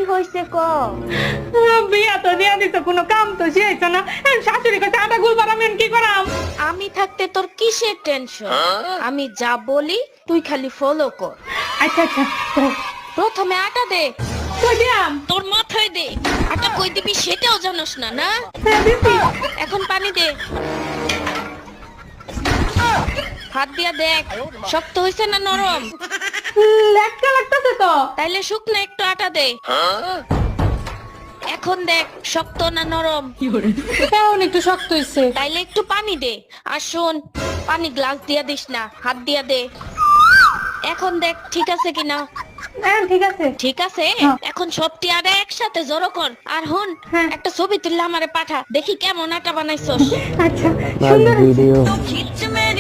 হইছে ক? বিয়া তো দিয়া দিত, কোনো কাম তো শিখাইছ না। শাশুড়ি কাছে আটা গুল বানাবেন কি করাম? আমি থাকতে তোর কিসের টেনশন? আমি যা বলি তুই খালি ফলো কর। আচ্ছা আচ্ছা, প্রথমে আটা দে। কই দিয়াম? তোর মাথায় দে। আটা কই দিবি সেটাও জানোস না, না? দিছি। এখন পানি দে। হাত দিয়া দেখ শক্ত হইছে না নরম। লেটকা লাগতেছে তো। তাইলে শুকনো একটু আটা দে। এখন দেখ শক্ত না নরম। এখন একটু শক্ত হইছে। তাইলে একটু পানি দে। আর শোন, পানি গ্লাস দিয়া দিস না, হাত দিয়া দে। এখন দেখ ঠিক আছে কিনা। হ্যাঁ ঠিক আছে। ঠিক আছে, এখন সবটি আটা একসাথে জড়ো কর। আর হুন, হ্যাঁ। একটা ছবি তুললে আমারে পাঠা, দেখি কেমন আটা বানাইছস। আচ্ছা, সুন্দর। ভিডিও खिंच में